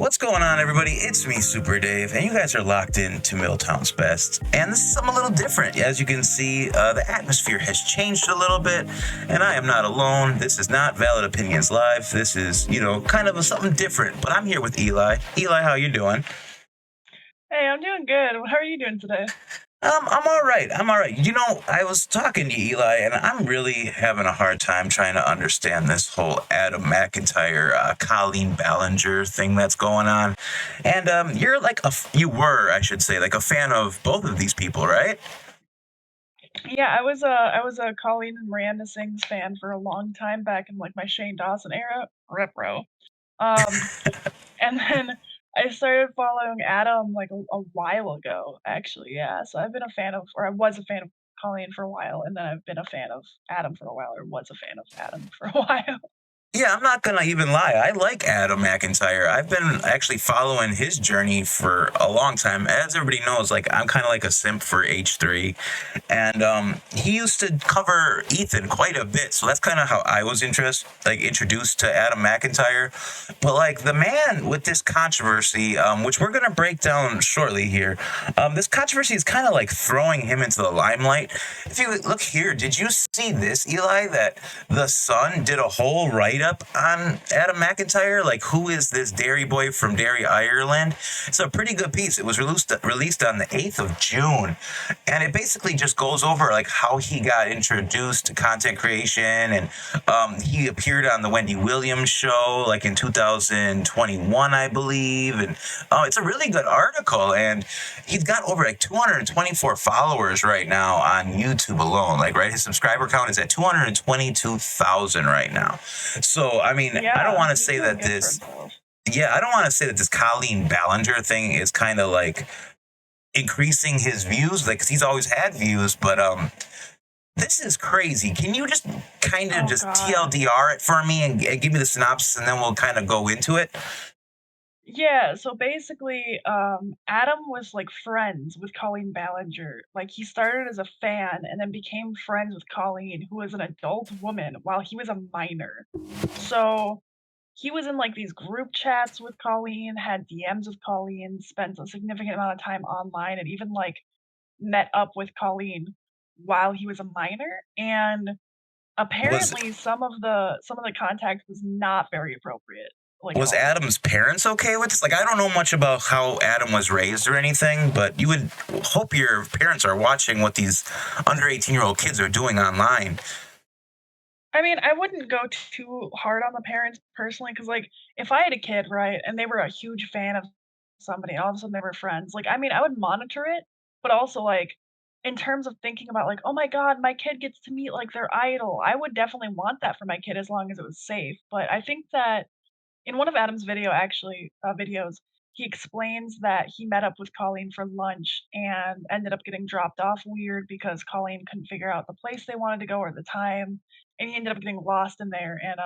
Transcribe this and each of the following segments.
What's going on, everybody? It's me, Supa Dave, and you guys are locked in to Miltown's Best. And this is something a little different. As you can see, the atmosphere has changed a little bit, and I am not alone. This is not Valid Opinions Live. This is, kind of something different. But I'm here with Eli. Eli, how you doing? Hey, I'm doing good. How are you doing today? I'm all right. I'm all right. I was talking to Eli, and I'm really having a hard time trying to understand this whole Adam McIntyre, Colleen Ballinger thing that's going on. And you're you were, I should say, like a fan of both of these people, right? Yeah, I was a Colleen and Miranda Sings fan for a long time back in like my Shane Dawson era, repro. Um, and then I started following Adam like a while ago, actually. Yeah, so I've been a fan of, or I was a fan of Colleen for a while, and then I've been a fan of Adam for a while, or was a fan of Adam for a while. Yeah, I'm not gonna even lie. I like Adam McIntyre. I've been actually following his journey for a long time. As everybody knows, like I'm kind of like a simp for H3, and he used to cover Ethan quite a bit. So that's kind of how I was introduced to Adam McIntyre. But like the man with this controversy, which we're gonna break down shortly here, this controversy is kind of like throwing him into the limelight. If you look here, did you see this, Eli? That the Sun did a whole write up on Adam McIntyre, like who is this dairy boy from Derry, Ireland? It's a pretty good piece. It was released on the 8th of June, and it basically just goes over like how he got introduced to content creation, and he appeared on the Wendy Williams show like in 2021, I believe, and it's a really good article, and he's got over like 224 followers right now on YouTube alone. Like, right, his subscriber count is at 222,000 right now. So, I mean, I don't Yeah, want to he's say doing that good for this, himself. yeah, I don't want to say that this Colleen Ballinger thing is kind of like increasing his views, like, 'cause he's always had views, but this is crazy. Can you just kind of Oh just God. TLDR it for me and give me the synopsis, and then we'll kind of go into it? Yeah, so basically, Adam was like friends with Colleen Ballinger. Like he started as a fan and then became friends with Colleen, who was an adult woman while he was a minor. So he was in like these group chats with Colleen, had DMs with Colleen, spent a significant amount of time online, and even like met up with Colleen while he was a minor. And Was apparently some of the contact was not very appropriate, like at was all. Adam's parents okay with this? Like, I don't know much about how Adam was raised or anything, but you would hope your parents are watching what these under 18-year-old kids are doing online. I mean, I wouldn't go too hard on the parents personally, because like, if I had a kid, right, and they were a huge fan of somebody, and all of a sudden they were friends, like, I mean, I would monitor it, but also, like, in terms of thinking about, like, "Oh my god, my kid gets to meet, like, their idol," I would definitely want that for my kid as long as it was safe, but I think that in one of Adam's videos, he explains that he met up with Colleen for lunch and ended up getting dropped off weird because Colleen couldn't figure out the place they wanted to go or the time, and he ended up getting lost in there. And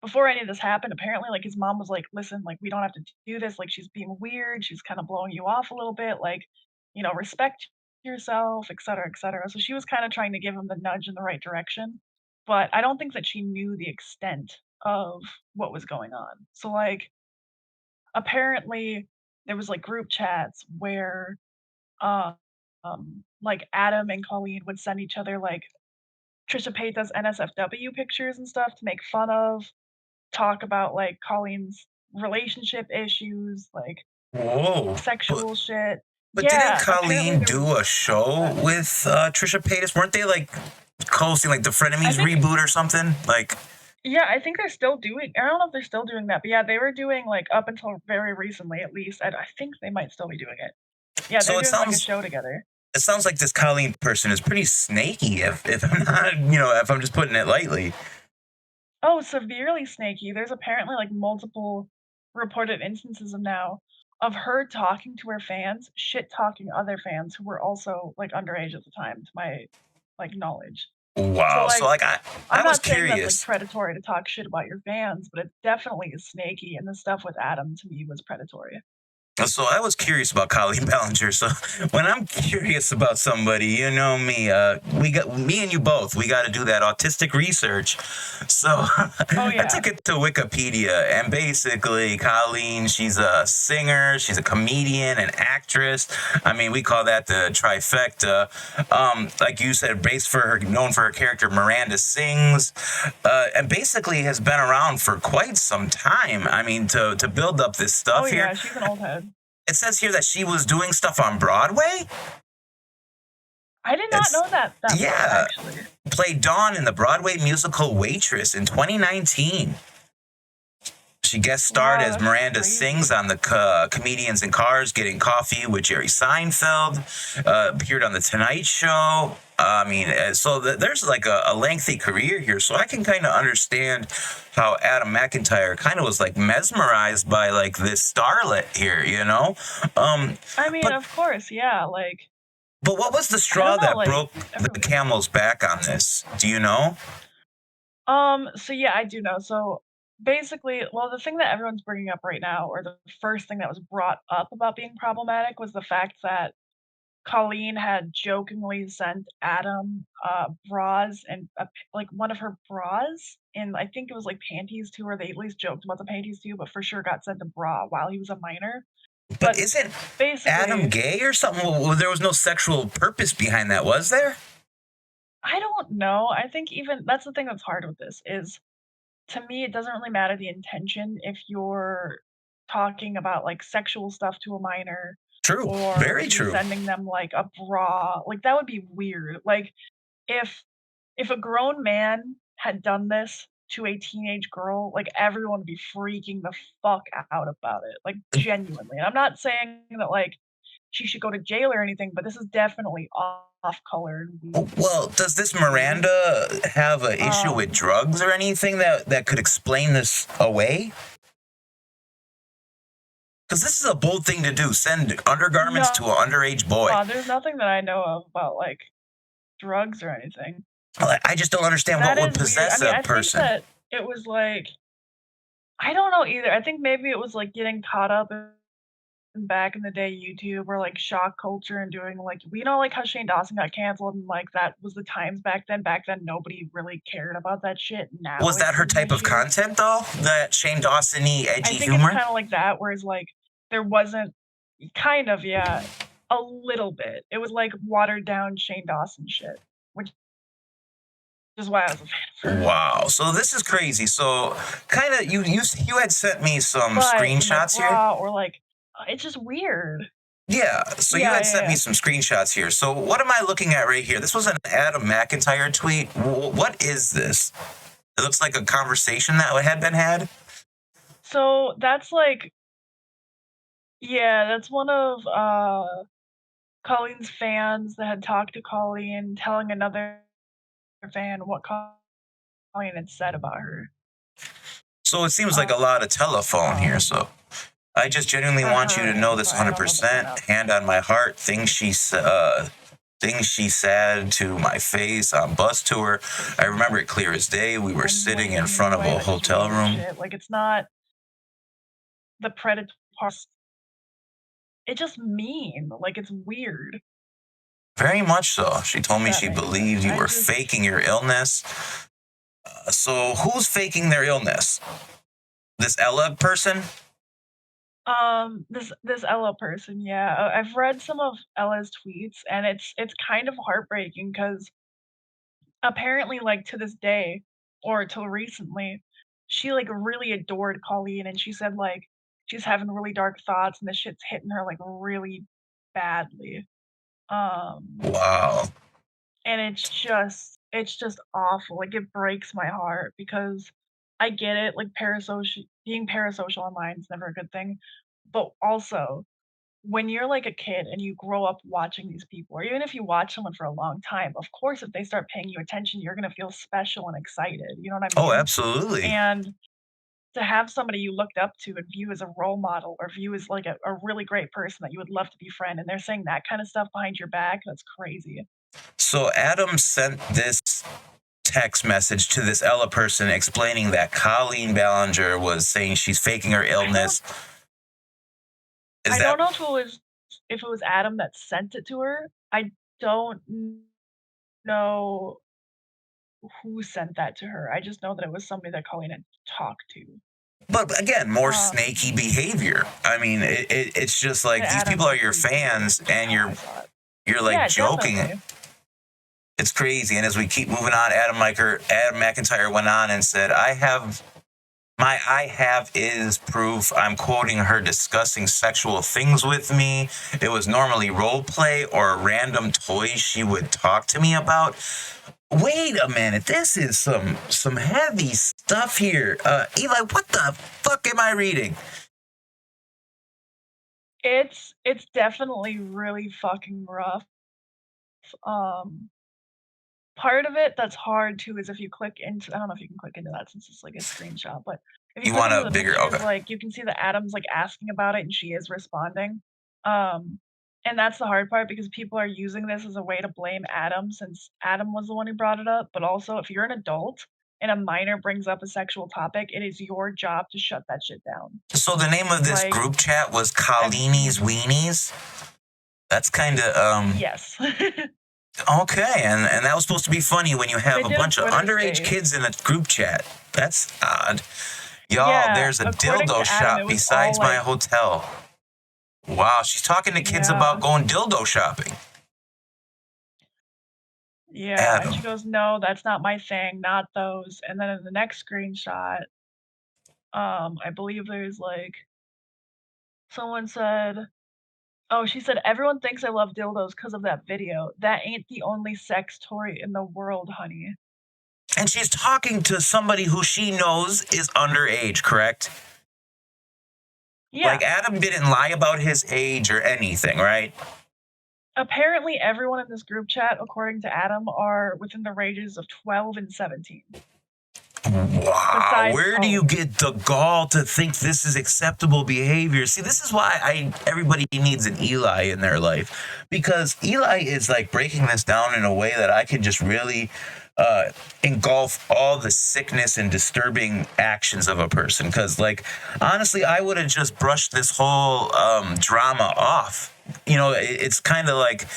before any of this happened, apparently, like his mom was like, "Listen, like we don't have to do this. Like she's being weird. She's kind of blowing you off a little bit. Like, respect yourself, et cetera, et cetera." So she was kind of trying to give him the nudge in the right direction, but I don't think that she knew the extent of what was going on. So like apparently there was like group chats where uh, like Adam and Colleen would send each other like Trisha Paytas NSFW pictures and stuff to make fun of, talk about like Colleen's relationship issues, like Whoa. But sexual shit. but didn't Yeah, apparently Colleen there was do a stuff like show that. with Trisha Paytas? Weren't they like co-hosting like the I Frenemies think reboot or something? Like, yeah, I think they're still doing, I don't know if they're still doing that, but yeah, they were doing like up until very recently at least. I think they might still be doing it. Yeah, they're so it doing like a sounds show together. it sounds like this Colleen person is pretty snaky, if I'm not, if I'm just putting it lightly. Oh, severely snaky. There's apparently like multiple reported instances of now of her talking to her fans, shit talking other fans who were also like underage at the time, to my like knowledge. So Wow. So like like I I'm was not saying that's like curious. predatory to talk shit about your fans, but it definitely is snaky, and the stuff with Adam to me was predatory. So I was curious about Colleen Ballinger. So when I'm curious about somebody, you know me, we got me and you both. We got to do that autistic research. So Oh I yeah. took it to Wikipedia, and basically, Colleen, she's a singer, she's a comedian, an actress. I mean, we call that the trifecta. Like you said, based for her, known for her character Miranda Sings, and basically has been around for quite some time. I mean, to build up this Oh stuff here. yeah, she's an old head. It says here that she was doing stuff on Broadway. I did not It's know that much yeah, actually. played Dawn in the Broadway musical Waitress in 2019. She guest starred Wow, as that's Miranda Sings crazy. on the Comedians in Cars Getting Coffee with Jerry Seinfeld. Appeared on The Tonight Show. I mean, so there's like a lengthy career here. So I can kind of understand how Adam McIntyre kind of was like mesmerized by like this starlet here, you know? Um, I mean, but of course, yeah, like but what was the I straw don't know, that like broke the everybody. camel's back on this? Do you know? So yeah, I do know. So basically, well, the thing that everyone's bringing up right now, or the first thing that was brought up about being problematic, was the fact that Colleen had jokingly sent Adam bras and like one of her bras, and I think it was like panties too, or they at least joked about the panties too, but for sure got sent a bra while he was a minor. But But isn't Adam basically, gay or something? Well, there was no sexual purpose behind that, was there? I don't know. I think even that's the thing that's hard with this is to me, it doesn't really matter the intention if you're talking about, like, sexual stuff to a minor True. or Very you're true. sending them, like, a bra, like, that would be weird. Like, if if a grown man had done this to a teenage girl, like, everyone would be freaking the fuck out about it, like, genuinely. And I'm not saying that, like, she should go to jail or anything, but this is definitely off color and Well, does this weird. Miranda have an issue with Um, drugs or anything that could explain this away? Because this is a bold thing to do. Send undergarments no, to an underage boy. there's nothing that I know of about, like, drugs or anything. Like, I just don't understand what That would is weird. I possess mean, a I think person. that it was like I don't know either. I think maybe it was, like, getting caught up in back in the day YouTube or, like, shock culture and doing, like like, how Shane Dawson got canceled and, like, that was the times back then. Back then, nobody really cared about that shit. Now Was that it's her an type of issue. content though? That Shane Dawson-y I edgy think it's humor? kinda like that, whereas, like, there wasn't kind of, yeah, a little bit. It was, like, watered down Shane Dawson shit, which is why I was a fan of her. Wow. So this is crazy. So kind of you had sent me some But in, like, screenshots here. Raw or, like it's just weird. Yeah. So you Yeah, had yeah, sent me yeah. some screenshots here. So what am I looking at right here? This was an Adam McIntyre tweet. What is this? It looks like a conversation that had been had. So, that's, like yeah, that's one of, Colleen's fans that had talked to Colleen, telling another fan what Colleen had said about her. So it seems like Uh, a lot of telephone here. um, So I just genuinely for want you her, to yeah, know I'm this sorry, I don't know the 100%. pronoun. Hand on my heart. Things she said to my face on bus tour. I remember it clear as day. We were And what sitting do you in mean front of by a it? I just hotel reading the room. shit, like, it's not the predator part. It's just mean, like, it's weird, Very much so. She told if me that she makes sense. believed you I were just faking your illness. So who's faking their illness? This Ella person? this Ella person, yeah, I've read some of Ella's tweets, and it's kind of heartbreaking because apparently, like, to this day, or till recently, she, like, really adored Colleen, and she said, like, she's having really dark thoughts, and this shit's hitting her, like, really badly, um, Wow. and it's just awful, like, it breaks my heart because I get it, like, being parasocial online is never a good thing, but also when you're like a kid and you grow up watching these people, or even if you watch someone for a long time, of course, if they start paying you attention, you're gonna feel special and excited, you know what I Oh, mean? absolutely. And to have somebody you looked up to and view as a role model or view as like a really great person that you would love to befriend, and they're saying that kind of stuff behind your back, that's crazy. So Adam sent this text message to this Ella person explaining that Colleen Ballinger was saying she's faking her I don't illness. I don't know if it was Adam that sent it to her. I don't know who sent that to her. I just know that it was somebody that Colleen had talked to. But again, more Um, snaky behavior. I mean, it's just like and these Adam people are was your pretty fans, weird, is and how I saw it. you're like Yeah, joking. definitely. It's crazy. And as we keep moving on, Adam McIntyre went on and said, I have is proof. I'm quoting her discussing sexual things with me. It was normally role play or a random toy she would talk to me about. Wait a minute. This is some heavy stuff here. Eli, what the fuck am I reading? It's definitely really fucking rough. Um, Part of it that's hard too is if you click into, I don't know if you can click into that since it's like a screenshot, but if you You click want into a the bigger? pictures, Okay. like you can see that Adam's like asking about it and she is responding. Um, and that's the hard part because people are using this as a way to blame Adam since Adam was the one who brought it up. But also, if you're an adult and a minor brings up a sexual topic, it is your job to shut that shit down. So the name of this Like, group chat was Colleen's Weenies. That's kind of yes. okay, and that was supposed to be funny when you have They a did a bunch of Twitter underage space. kids in a group chat. That's odd. Y'all, Yeah, there's a according dildo to Adam, shop it was besides all my like, hotel. Wow, she's talking to kids yeah. about going dildo shopping. Yeah, and Adam. she goes, "No, that's not my thing, not those." And then in the next screenshot, I believe there's like someone said, oh, she said, "Everyone thinks I love dildos because of that video. That ain't the only sex toy in the world, honey." And she's talking to somebody who she knows is underage, correct? Yeah. Like Adam didn't lie about his age or anything, right? Apparently everyone in this group chat, according to Adam, are within the ranges of 12 and 17. Wow, Besides where do you get the gall to think this is acceptable behavior? See, this is why everybody needs an Eli in their life, because Eli is like breaking this down in a way that I can just really engulf all the sickness and disturbing actions of a person. Because, like, honestly, I would have just brushed this whole drama off. You know, it's kind of like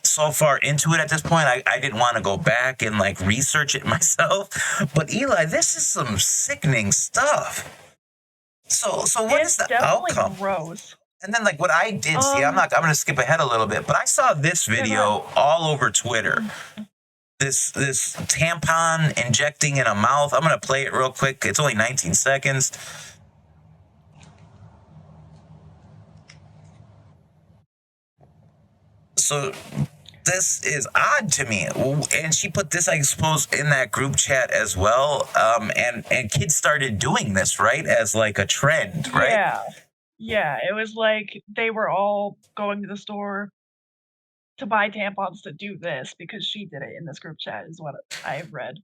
so far into it at this point, I didn't want to go back and like research it myself. But Eli, this is some sickening stuff. So what is the outcome? Gross. And then like what I did see, I'm gonna skip ahead a little bit, but I saw this video all over Twitter. This tampon injecting in a mouth. I'm gonna play it real quick. It's only 19 seconds. So this is odd to me. And she put this, I suppose, in that group chat as well. And kids started doing this, right? As like a trend, right? Yeah. Yeah. It was like they were all going to the store to buy tampons to do this because she did it in this group chat is what I've read.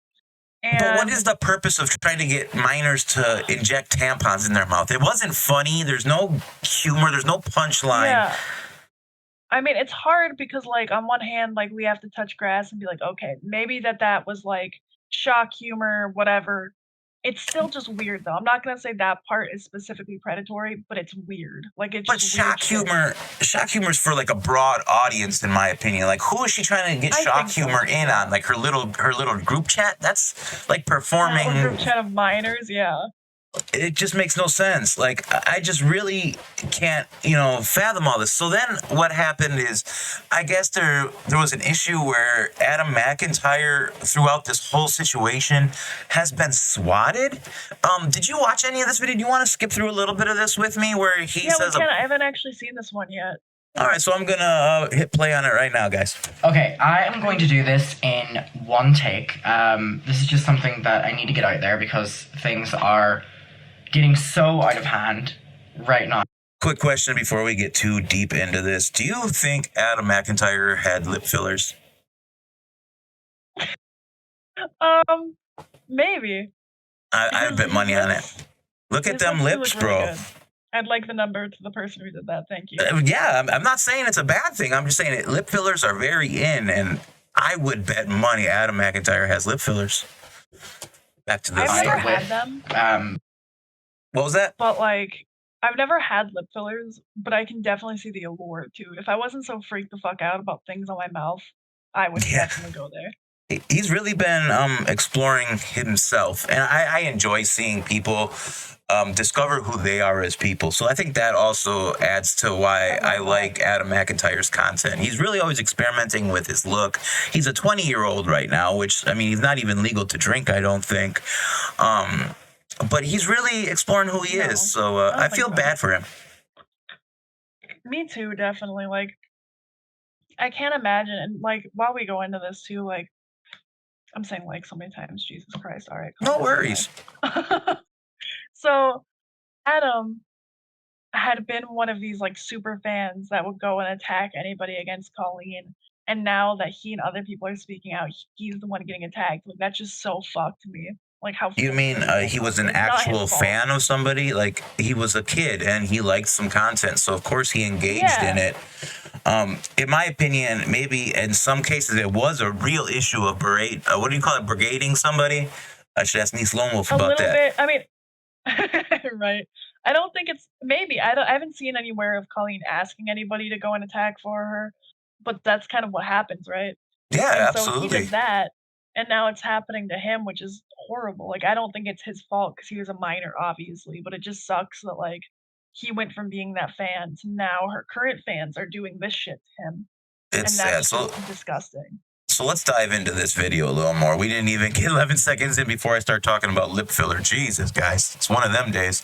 And but what is the purpose of trying to get minors to inject tampons in their mouth? It wasn't funny. There's no humor. There's no punchline. Yeah. I mean, it's hard because, like, on one hand, like, we have to touch grass and be like, okay, maybe that was like shock humor, whatever. It's still just weird though. I'm not gonna say that part is specifically predatory, but it's weird. Like it's But just shock humor is for like a broad audience, in my opinion. Like, who is she trying to get shock humor in on? Like her little group chat? That's like performing. A group chat of minors, yeah. It just makes no sense. Like, I just really can't, fathom all this. So then what happened is, I guess there was an issue where Adam McIntyre, throughout this whole situation, has been swatted. Did you watch any of this video? Do you want to skip through a little bit of this with me where he says... I haven't actually seen this one yet. All right, so I'm going to hit play on it right now, guys. Okay, I am going to do this in one take. This is just something that I need to get out there because things are getting so out of hand right now. Quick question before we get too deep into this. Do you think Adam McIntyre had lip fillers? Maybe. I'd bet money on it. Look at them lips, bro. Really, I'd like the number to the person who did that. Thank you. Yeah, I'm not saying it's a bad thing. I'm just saying it. Lip fillers are very in, and I would bet money Adam McIntyre has lip fillers. Back to this. I've never had them. What was that? But like, I've never had lip fillers, but I can definitely see the allure too. If I wasn't so freaked the fuck out about things on my mouth, I would Yeah. definitely go there. He's really been exploring himself, and I enjoy seeing people discover who they are as people. So I think that also adds to why I like Adam McIntyre's content. He's really always experimenting with his look. He's a 20-year-old right now, which, I mean, he's not even legal to drink, I don't think. But he's really exploring who he is. So I feel bad for him. Me too, definitely. Like, I can't imagine. And like, while we go into this too, like, I'm saying like so many times, Jesus Christ. All right. No worries. So Adam had been one of these like super fans that would go and attack anybody against Colleen. And now that he and other people are speaking out, he's the one getting attacked. Like, that's just so fucked to me. Like, how You mean he was an It's not his actual fault. fan of somebody? Like, he was a kid and he liked some content, so of course he engaged in it. In my opinion, maybe in some cases it was a real issue of what do you call it? Brigading somebody? I should ask Niece Lone Wolf A about little that. bit. I mean, right. I don't think it's maybe. I haven't seen anywhere of Colleen asking anybody to go and attack for her, but that's kind of what happens, right? Yeah, And so he absolutely. did that, and now it's happening to him, which is horrible. Like, I don't think it's his fault because he was a minor, obviously, but it just sucks that like he went from being that fan to now her current fans are doing this shit to him, It's and sad. that's So, just disgusting. so let's dive into this video a little more. We didn't even get 11 seconds in before I start talking about lip filler. Jesus, guys. It's one of them days.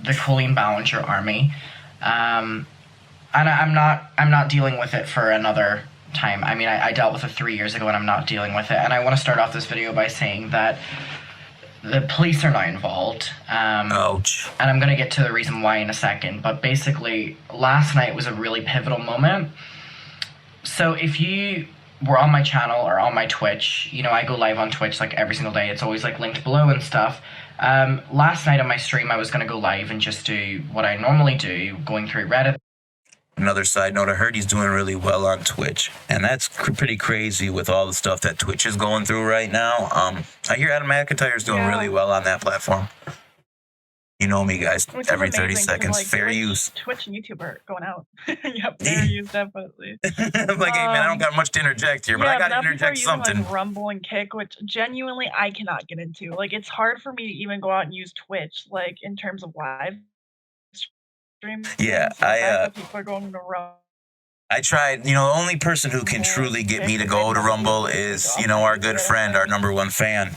The Colleen Ballinger army. And I'm not dealing with it for another time. I mean, I dealt with it 3 years ago and I'm not dealing with it. And I want to start off this video by saying that the police are not involved. Ouch. And I'm going to get to the reason why in a second. But basically, last night was a really pivotal moment. So if you were on my channel or on my Twitch, you know, I go live on Twitch like every single day. It's always like linked below and stuff. Last night on my stream, I was going to go live and just do what I normally do, going through Reddit. Another side note, I heard he's doing really well on Twitch, and that's pretty crazy with all the stuff that Twitch is going through right now. I hear Adam McIntyre's doing really well on that platform. You know me, guys. Which is Every 30 amazing, 'cause, seconds, like, fair use. Twitch and YouTube are going out. Yep, fair use, definitely. I'm like, hey man, I don't got much to interject here, but I got to now people are interject using, something. like, Rumble and Kick, which genuinely I cannot get into. Like, it's hard for me to even go out and use Twitch, like, in terms of live streams. Yeah, People are going to Rumble. I tried, you know, the only person who can truly get me to go to Rumble is, you know, our good friend, our #1 fan.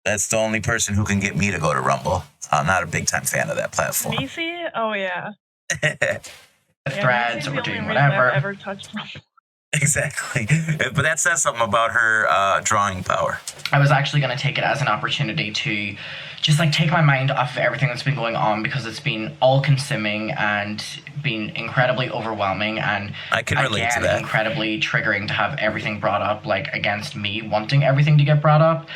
That's the only person who can get me to go to Rumble. I'm not a big time fan of that platform. Nisi? Oh, yeah. Threads or doing I've whatever. ever touched Rumble. Exactly. But that says something about her drawing power. I was actually going to take it as an opportunity to just like take my mind off of everything that's been going on because it's been all consuming and been incredibly overwhelming and I can relate to that. Incredibly triggering to have everything brought up like against me wanting everything to get brought up.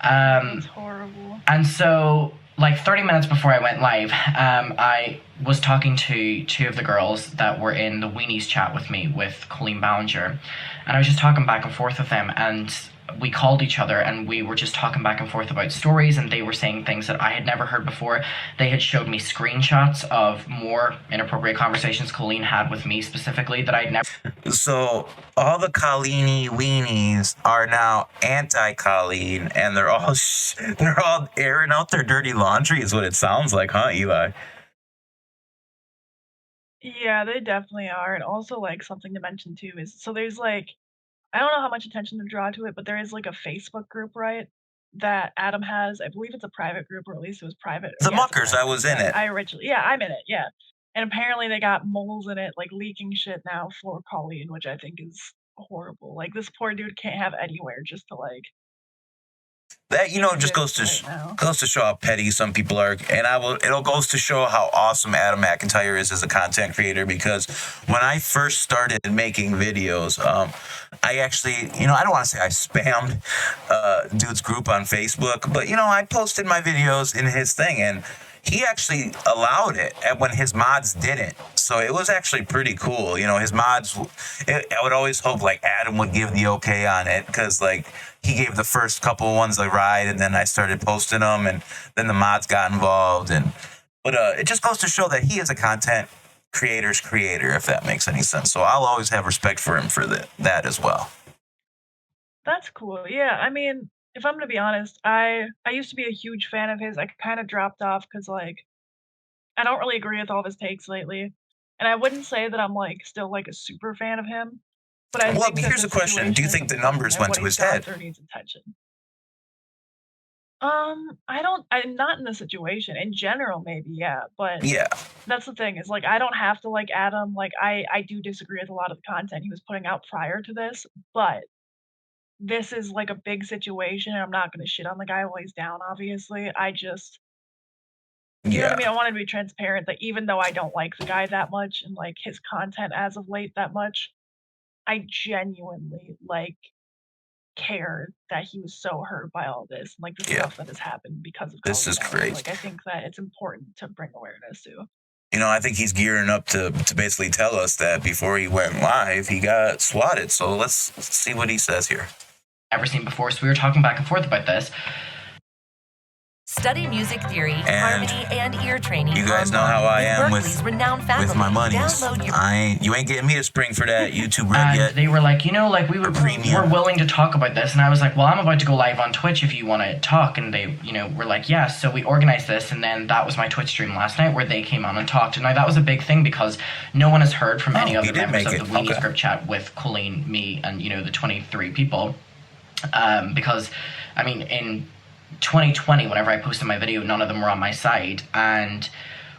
It's horrible. And so like 30 minutes before I went live, I was talking to two of the girls that were in the Weenies chat with me with Colleen Ballinger. And I was just talking back and forth with them and we called each other and we were just talking back and forth about stories and they were saying things that I had never heard before. They had showed me screenshots of more inappropriate conversations Colleen had with me specifically that I'd never... So all the Colleeny weenies are now anti-Colleen and they're all airing out their dirty laundry is what it sounds like, huh, Eli? Yeah, they definitely are. And also, like, something to mention too is so there's like, I don't know how much attention to draw to it, but there is like a Facebook group, right? That Adam has. I believe it's a private group, or at least it was private. The Yeah, it's a Muckers, I private was group. in it. I'm in it, yeah. And apparently they got moles in it, like leaking shit now for Colleen, which I think is horrible. Like, this poor dude can't have anywhere just to like. That, you know, just goes to show how petty some people are, and it'll goes to show how awesome Adam McIntyre is as a content creator. Because when I first started making videos, I actually, you know, I don't want to say I spammed dude's group on Facebook, but you know, I posted my videos in his thing, and he actually allowed it and when his mods didn't. So it was actually pretty cool. You know, his mods, I would always hope like Adam would give the okay on it because like he gave the first couple ones a ride and then I started posting them and then the mods got involved. But it just goes to show that he is a content creator's creator, if that makes any sense. So I'll always have respect for him for that as well. That's cool. Yeah, I mean, if I'm gonna be honest, I used to be a huge fan of his. I kind of dropped off because like I don't really agree with all of his takes lately, and I wouldn't say that I'm like still like a super fan of him, but I Well, think that here's a this question. Do situation you is think the important numbers and went what to he's his gone head? through needs attention. I don't. I'm not in the situation. In general, maybe, yeah, but Yeah. that's the thing is like I don't have to like Adam. Like I do disagree with a lot of the content he was putting out prior to this, but this is like a big situation, and I'm not gonna shit on the guy while he's down, obviously. I just you know what I Yeah. mean? I wanted to be transparent that even though I don't like the guy that much and like his content as of late that much, I genuinely like care that he was so hurt by all this and like the Yeah. stuff that has happened because of This Colleen is Ballinger. crazy. Like I think that it's important to bring awareness to. You know, I think he's gearing up to basically tell us that before he went live, he got swatted. So let's see what he says here. Ever seen before, so we were talking back and forth about this. Study music theory, And harmony, and ear training. you guys know how I am with renowned my monies. You ain't getting me to spring for that YouTube Red And yet. they were like, you know, like we're willing to talk about this. And I was like, well, I'm about to go live on Twitch if you want to talk. And they, you know, were like, yeah. So we organized this, and then that was my Twitch stream last night where they came on and talked. And now that was a big thing because no one has heard from any other members of the Weenies group chat with Colleen, me, and you know the 23 people. Because, I mean, in 2020, whenever I posted my video, none of them were on my side. And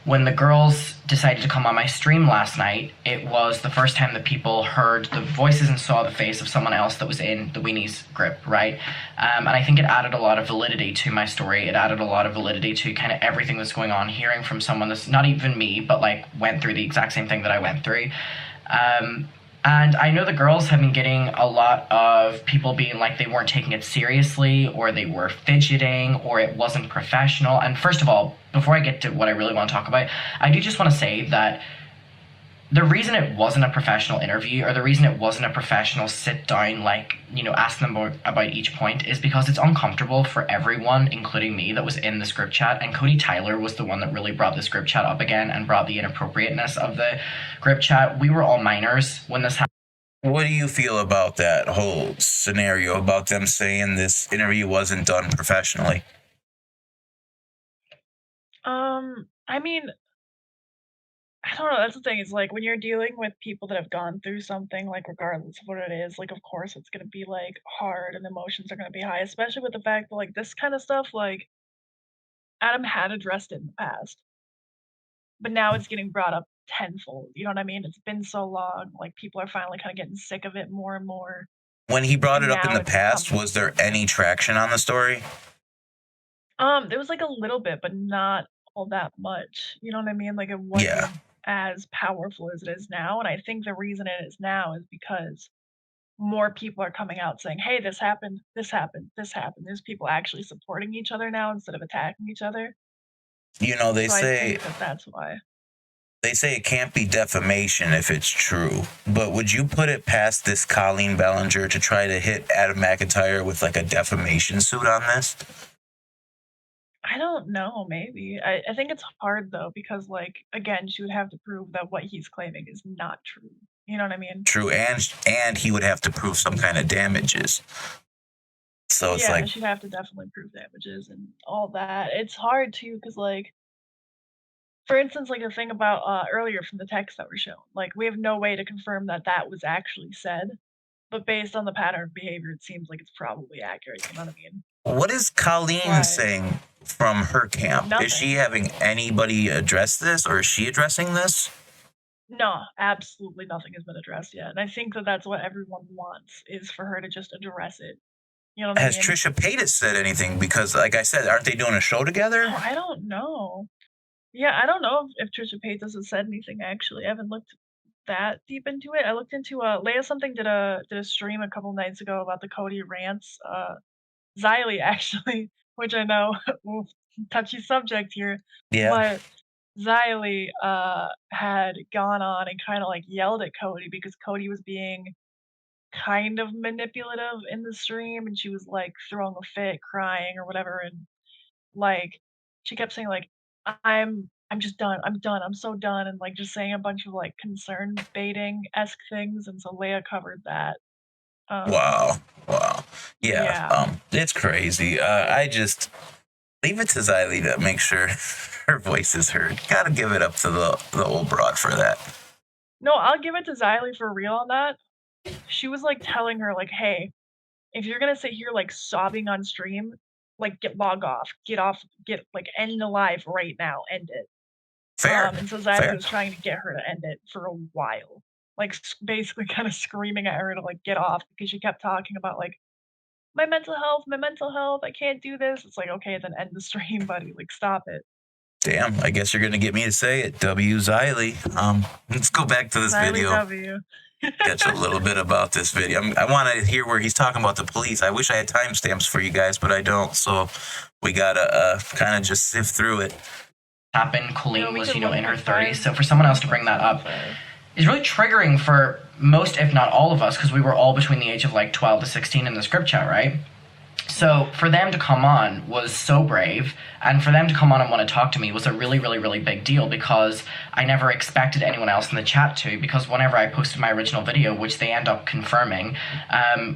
when the girls decided to come on my stream last night, it was the first time that people heard the voices and saw the face of someone else that was in the Weenies group, right? And I think it added a lot of validity to my story. It added a lot of validity to kind of everything that's going on, hearing from someone that's not even me, but like went through the exact same thing that I went through. And I know the girls have been getting a lot of people being like they weren't taking it seriously, or they were fidgeting, or it wasn't professional. And first of all, before I get to what I really want to talk about, I do just want to say that the reason it wasn't a professional interview, or the reason it wasn't a professional sit down, like, you know, ask them about each point, is because it's uncomfortable for everyone, including me, that was in this group chat. And Cody Tyler was the one that really brought this group chat up again and brought the inappropriateness of the group chat. We were all minors when this happened. What do you feel about that whole scenario, about them saying this interview wasn't done professionally? I mean, I don't know, that's the thing, is like when you're dealing with people that have gone through something, like regardless of what it is, like of course it's gonna be like hard and emotions are gonna be high, especially with the fact that like this kind of stuff, like Adam had addressed it in the past, but now it's getting brought up tenfold. You know what I mean? It's been so long, like people are finally kind of getting sick of it more and more. When he brought it up in Now the it's past, becoming was there something. any traction on the story? There was like a little bit, but not all that much. You know what I mean? Like it Yeah. wasn't as powerful as it is now. And I think the reason it is now is because more people are coming out saying, hey, this happened, this happened, this happened. There's people actually supporting each other now instead of attacking each other. You know, So I think that that's why. they say it can't be defamation if it's true, but would you put it past this Colleen Ballinger to try to hit Adam McIntyre with like a defamation suit on this? I don't know, maybe. I think it's hard though, because like again, she would have to prove that what he's claiming is not true. You know what I mean? True, and he would have to prove some kind of damages. So it's Yeah, like, she'd have to definitely prove damages and all that. It's hard too, because like for instance, like the thing about earlier from the text that were shown, like we have no way to confirm that that was actually said, but based on the pattern of behavior, it seems like it's probably accurate. You know what I mean? what is Colleen Why? saying from her camp? Is she Nothing. having anybody address this, or is she addressing this? No, absolutely nothing has been addressed yet, and I think that that's what everyone wants, is for her to just address it. You know what I Has mean? Trisha Paytas said anything? Because, like I said, aren't they doing a show together? Oh, I don't know. Yeah, I don't know if Trisha Paytas has said anything actually. I haven't looked that deep into it. I looked into Leia something did a stream a couple nights ago about the Cody rants. Xylee actually, which I know oof, touchy subject here, Yeah. but Xylee had gone on and kind of like yelled at Cody because Cody was being kind of manipulative in the stream, and she was like throwing a fit, crying or whatever, and like she kept saying like I'm just done. I'm done. I'm so done, and like just saying a bunch of like concern baiting esque things, and so Leia covered that. Wow. Wow. Yeah. Yeah. It's crazy. I just leave it to Xylee to make sure her voice is heard. Gotta give it up to the old broad for that. No, I'll give it to Xylee for real on that. She was like telling her like, hey, if you're gonna sit here like sobbing on stream, like log off, get like end the live right now, end it. Fair. And so Xylee Fair. was trying to get her to end it for a while, like basically kind of screaming at her to like get off because she kept talking about like my mental health, I can't do this. It's like, okay, then end the stream, buddy. Like, stop it. Damn, I guess you're gonna get me to say it. W Xylee. Let's go back to this Xylee video. W. Catch a little bit about this video. I want to hear where he's talking about the police. I wish I had timestamps for you guys, but I don't. So we gotta kind of just sift through it. Happened. Colleen No, we was, can in look her at 30s. times. So for someone else to bring that up is really triggering for most, if not all of us, because we were all between the age of like 12 to 16 in the script chat, right? So for them to come on was so brave, and for them to come on and want to talk to me was a really, really, really big deal because I never expected anyone else in the chat to, because whenever I posted my original video, which they end up confirming,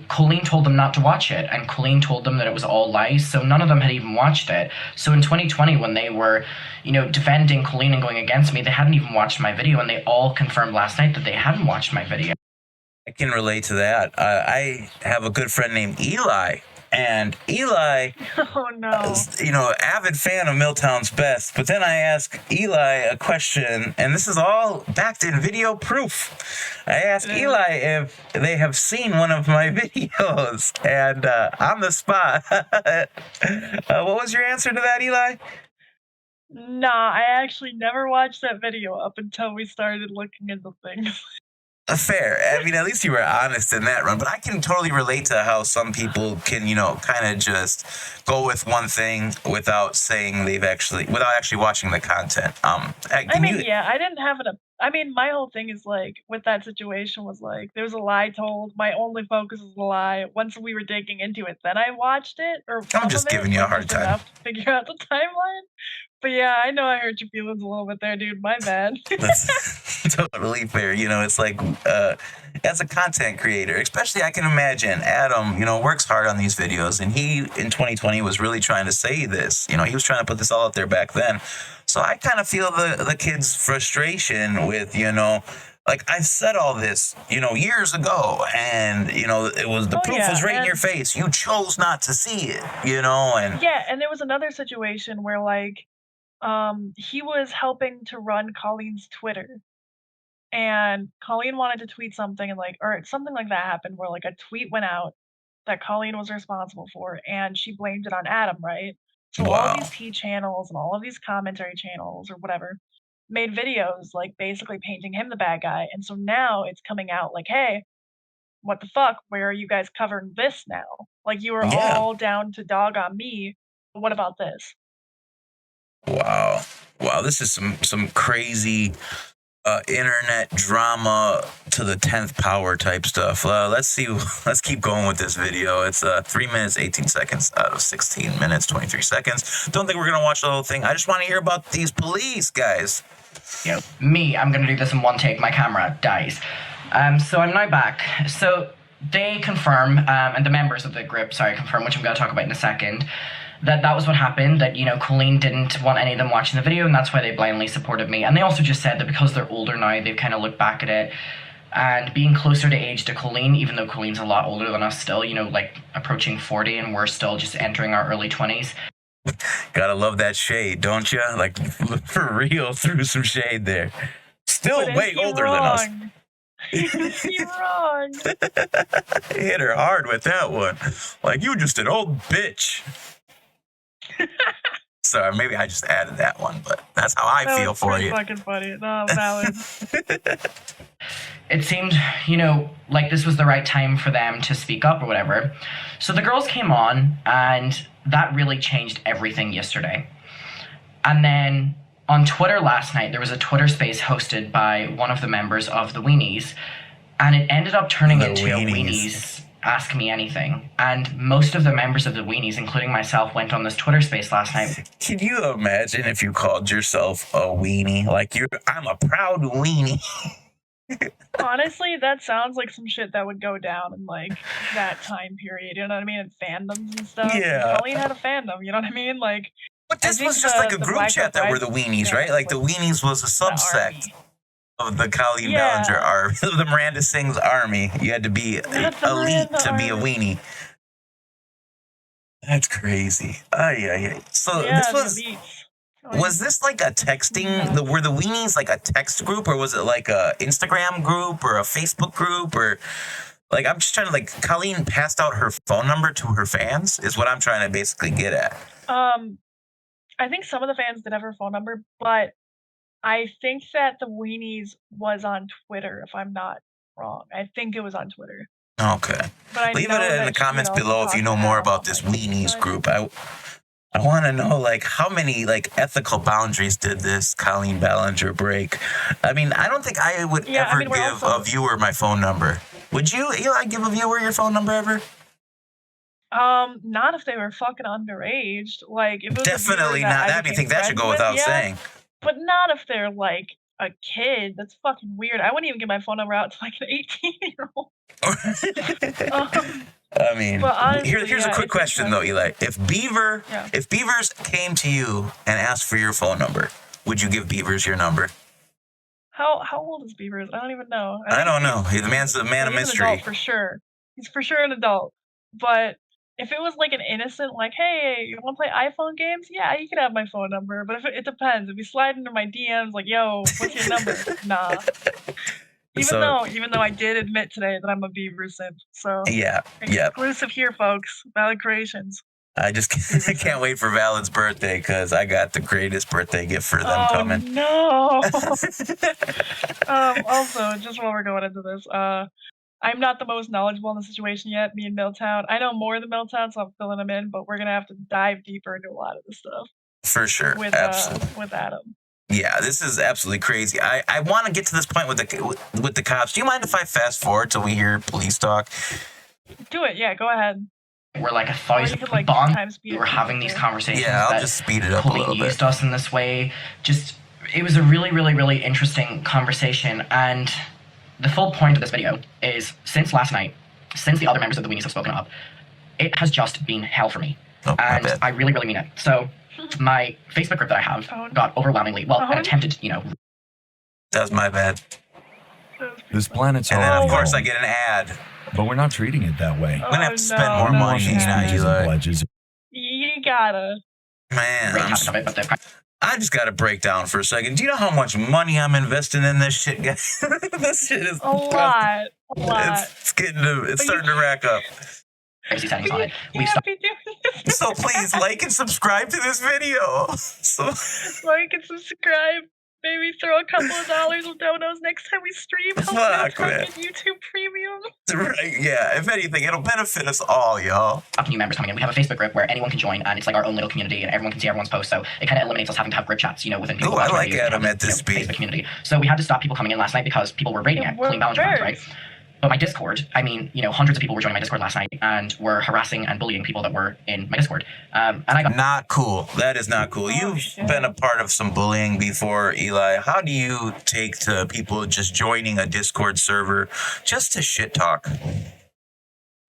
Colleen told them not to watch it, and Colleen told them that it was all lies, so none of them had even watched it. So in 2020, when they were, defending Colleen and going against me, they hadn't even watched my video, and they all confirmed last night that they hadn't watched my video. I can relate to that. I have a good friend named Eli. And Eli, Oh no. avid fan of Miltown's Best. But then I ask Eli a question, and this is all backed in video proof. I asked Eli if they have seen one of my videos, and on the spot, what was your answer to that, Eli? Nah, I actually never watched that video up until we started looking into things. Fair. I mean, at least you were honest in that run. But I can totally relate to how some people can, kind of just go with one thing without saying without actually watching the content. I didn't have it. My whole thing is like with that situation was like there was a lie told. My only focus was the lie. Once we were digging into it, then I watched it. Or I'm just giving you a hard time. Enough to figure out the timeline. But yeah, I know I hurt your feelings a little bit there, dude. My bad. That's totally fair. It's like, as a content creator, especially I can imagine Adam, works hard on these videos, and he in 2020 was really trying to say this. He was trying to put this all out there back then. So I kind of feel the kid's frustration with, like I said all this, years ago, and it was the proof was right in your face. You chose not to see it, and yeah, and there was another situation where like he was helping to run Colleen's Twitter, and Colleen wanted to tweet something, and or something like that happened where like a tweet went out that Colleen was responsible for, and she blamed it on Adam, right? So all of these T channels and all of these commentary channels or whatever made videos like basically painting him the bad guy, and so now it's coming out like, hey, what the fuck? Where are you guys covering this now? Like you were all down to dog on me. What about this? Wow, this is some crazy internet drama to the 10th power type stuff. Let's keep going with this video. It's 3 minutes 18 seconds out of 16 minutes 23 seconds. Don't think we're gonna watch the whole thing. I just want to hear about these police guys. I'm gonna do this in one take. My camera dies. So I'm now back. So they confirm, and the members of the group, confirm, which I'm gonna talk about in a second, that was what happened, that, Colleen didn't want any of them watching the video, and that's why they blindly supported me. And they also just said that because they're older now, they've kind of looked back at it, and being closer to age to Colleen, even though Colleen's a lot older than us still, like approaching 40, and we're still just entering our early 20s. Gotta love that shade, don't you? Like, for real, threw some shade there. Still way older than us. You're wrong. Hit her hard with that one. Like, you just an old bitch. Sorry, maybe I just added that one, but that's how I feel for you. Fucking funny. No, valid. It seemed, like this was the right time for them to speak up or whatever. So the girls came on, and that really changed everything yesterday. And then on Twitter last night, there was a Twitter space hosted by one of the members of the Weenies, and it ended up turning into a Weenies Ask Me Anything. And most of the members of the Weenies, including myself, went on this Twitter space last night. Can you imagine if you called yourself a weenie? Like, I'm a proud weenie. Honestly, that sounds like some shit that would go down in, like, that time period, you know what I mean? In fandoms and stuff. Yeah. Colleen had a fandom, you know what I mean? Like, but this was just like a group chat that were the Weenies, right? Like, the Weenies was a subsect of the Colleen Ballinger army, the Miranda Sings army. You had to be elite to be a weenie. That's crazy. So this was this like a texting? Were the Weenies like a text group, or was it like a Instagram group or a Facebook group, or like I'm just trying to like Colleen passed out her phone number to her fans is what I'm trying to basically get at. I think some of the fans did have her phone number, but I think that the Weenies was on Twitter, if I'm not wrong. I think it was on Twitter. Okay. Leave it in the comments below if you know more about this Weenies group. I want to know, like, how many, like, ethical boundaries did this Colleen Ballinger break? I mean, I don't think I would ever give a viewer my phone number. Would you, Eli, give a viewer your phone number ever? Not if they were fucking underage. Like, if it was definitely not. I think that should go without saying. But not if they're like a kid. That's fucking weird. I wouldn't even give my phone number out to like an 18-year-old. I mean, honestly, here's a quick question though, Eli. If Beavers came to you and asked for your phone number, would you give Beavers your number? How old is Beavers? I don't even know. I don't know. The man's a man of mystery. An adult for sure. He's for sure an adult. But if it was like an innocent, like, hey, you want to play iPhone games? Yeah, you could have my phone number. But if it depends. If you slide into my DMs, like, yo, what's your number? Nah. Even though I did admit today that I'm a Beaver simp. So exclusive here, folks. Valid creations. I just can't wait for Valid's birthday because I got the greatest birthday gift for them coming. No. Also, just while we're going into this, I'm not the most knowledgeable in the situation yet, me and Miltown. I know more than Miltown, so I'm filling them in, but we're going to have to dive deeper into a lot of this stuff. For sure. With Adam. Yeah, this is absolutely crazy. I want to get to this point with the cops. Do you mind if I fast forward till we hear police talk? Do it. Yeah, go ahead. We're like 1,000 bonds. We were having these conversations. Yeah, I'll just speed it up a little bit. Used us in this way. It was a really, really, really interesting conversation, and the full point of this video is, since last night, since the other members of the Weenies have spoken up, it has just been hell for me. And I really, really mean it. So, my Facebook group that I have got overwhelmingly, an attempted, That was my bad. This planet's all and then, of course, I get an ad. But we're not treating it that way. We're going to have to spend more money, Eli. You gotta. Man, I just got to break down for a second. Do you know how much money I'm investing in this shit, guys? This shit is a lot. It's starting to rack up. So please like and subscribe to this video. Like and subscribe. Maybe throw a couple of dollars of donos next time we stream. Fuck, man. YouTube Premium. Right, yeah. If anything, it'll benefit us all, y'all. New members coming in. We have a Facebook group where anyone can join, and it's like our own little community, and everyone can see everyone's posts. So it kind of eliminates us having to have group chats, within people. I like Adam at this speed. Facebook community. So we had to stop people coming in last night because people were raiding Colleen Ballinger, right? But my Discord, hundreds of people were joining my Discord last night and were harassing and bullying people that were in my Discord. And I got... Not cool. That is not cool. You've been a part of some bullying before, Eli. How do you take to people just joining a Discord server just to shit talk?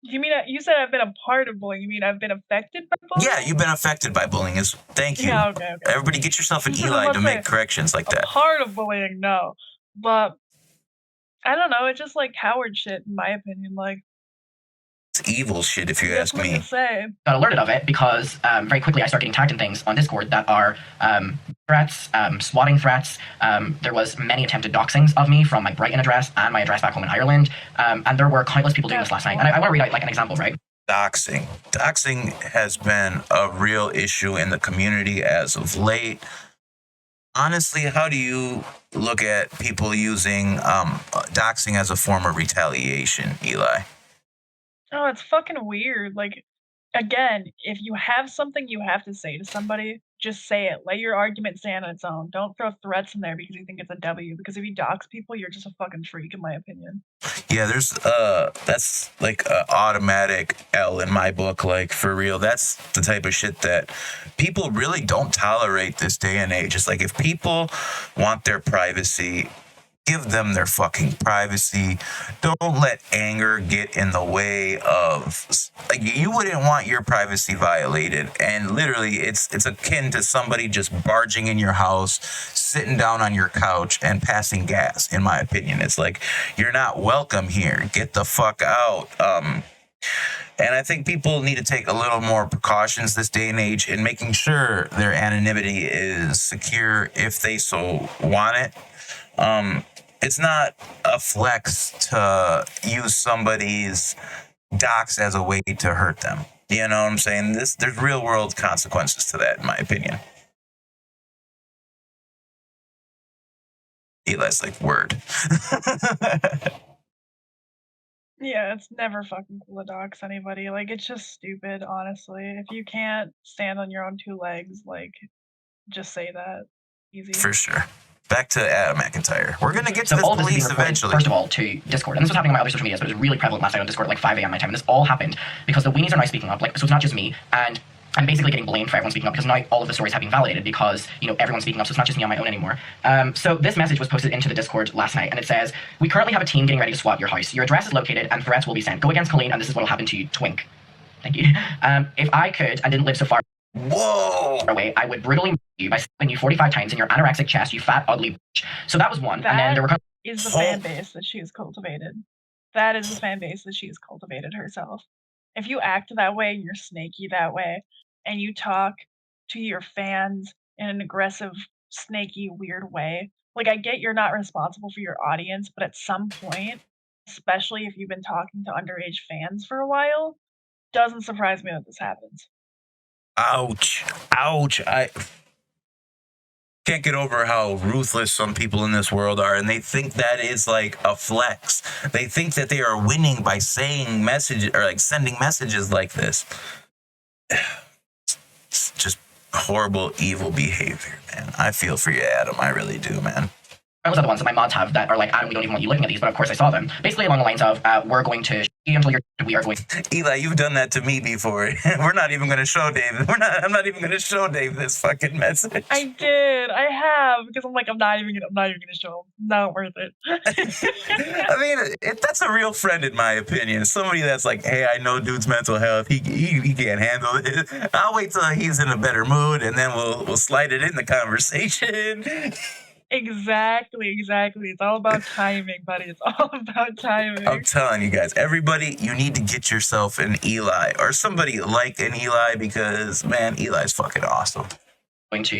You mean, you said I've been a part of bullying. You mean I've been affected by bullying? Yeah, you've been affected by bullying. Thank you. Yeah, okay. Everybody get yourself an Eli to make corrections like that. Part of bullying, no. But... I don't know, it's just like coward shit in my opinion, it's evil shit if you ask me. Got alerted of it because very quickly I started getting tagged in things on Discord that are threats, swatting threats. There was many attempted doxings of me from my Brighton address and my address back home in Ireland. And there were countless people doing this last night. And I want to read out like an example, right? Doxing. Doxing has been a real issue in the community as of late. Honestly, how do you look at people using doxing as a form of retaliation, Eli? Oh, it's fucking weird. Like, again, if you have something you have to say to somebody, just say it. Let your argument stand on its own. Don't throw threats in there because you think it's a W. Because if you dox people, you're just a fucking freak, in my opinion. Yeah, there's that's like a automatic L in my book, like for real. That's the type of shit that people really don't tolerate this day and age. It's like if people want their privacy, give them their fucking privacy. Don't let anger get in the way of, like, you wouldn't want your privacy violated. And literally it's akin to somebody just barging in your house, sitting down on your couch and passing gas, in my opinion. It's like, you're not welcome here. Get the fuck out. And I think people need to take a little more precautions this day and age in making sure their anonymity is secure if they so want it. It's not a flex to use somebody's docs as a way to hurt them. You know what I'm saying? There's real world consequences to that, in my opinion. Eli's like, word. Yeah, it's never fucking cool to dox anybody. Like, it's just stupid, honestly. If you can't stand on your own two legs, like, just say that. Easy. For sure. Back to Adam McIntyre. We're going to get to this all this is being police reported, eventually. first of all, to Discord. And this was happening on my other social media, so it was really prevalent last night on Discord at like 5 a.m. my time. And this all happened because the weenies are now speaking up. Like, so it's not just me. And I'm basically getting blamed for everyone speaking up because now all of the stories have been validated because, you know, everyone's speaking up, so it's not just me on my own anymore. So this message was posted into the Discord last night, and it says, "We currently have a team getting ready to swap your house. Your address is located, and threats will be sent. Go against Colleen, and this is what will happen to you, twink." Thank you. If I could and didn't live so far away, I would brutally murder you by slapping you 45 times in your anorexic chest, you fat, ugly bitch. So that was one. That and then there were is the fan base that she has cultivated. That is the fan base that she has cultivated herself. If you act that way and you're snaky that way, and you talk to your fans in an aggressive, snaky, weird way, like, I get you're not responsible for your audience, but at some point, especially if you've been talking to underage fans for a while, doesn't surprise me that this happens. Ouch. Ouch. I can't get over how ruthless some people in this world are, and they think that is like a flex. They think that they are winning by saying messages or like sending messages like this. It's just horrible, evil behavior, man. I feel for you, Adam. I really do, man. Those are the ones that my mods have that are like, Adam, we don't even want you looking at these, but of course I saw them. Basically along the lines of, we're going to you until we are going to... Eli, you've done that to me before. We're not even going to show Dave. I'm not even going to show Dave this fucking message. I did. I have, because I'm like, I'm not even gonna show him. Not worth it. I mean, that's a real friend in my opinion. Somebody that's like, hey, I know dude's mental health. He can't handle it. I'll wait till he's in a better mood, and then we'll slide it in the conversation. Exactly. It's all about timing, buddy. It's all about timing. I'm telling you guys, everybody, you need to get yourself an Eli or somebody like an Eli because, man, Eli's fucking awesome. Going to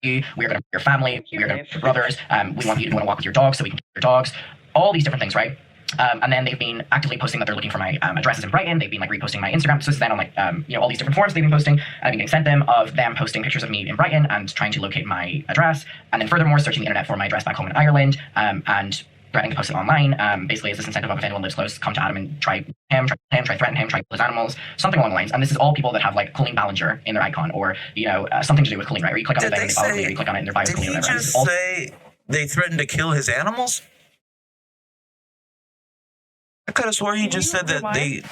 you, we're going to your family, we're going to your brothers, we want you to go on a walk with your dogs so we can keep your dogs, all these different things, right? And then they've been actively posting that they're looking for my addresses in Brighton. They've been like reposting my Instagram. So this is then on like all these different forums they've been posting. I've been getting sent them of them posting pictures of me in Brighton and trying to locate my address. And then furthermore, searching the internet for my address back home in Ireland and threatening to post it online. Basically, as this incentive of if anyone lives close, come to Adam and try threaten him, try kill his animals, something along the lines. And this is all people that have like Colleen Ballinger in their icon or something to do with Colleen, right? Or you click on it and they follow me, or you click on it and their bio is Colleen. Did he just say they threatened to kill his animals? I could have swore he just said that they.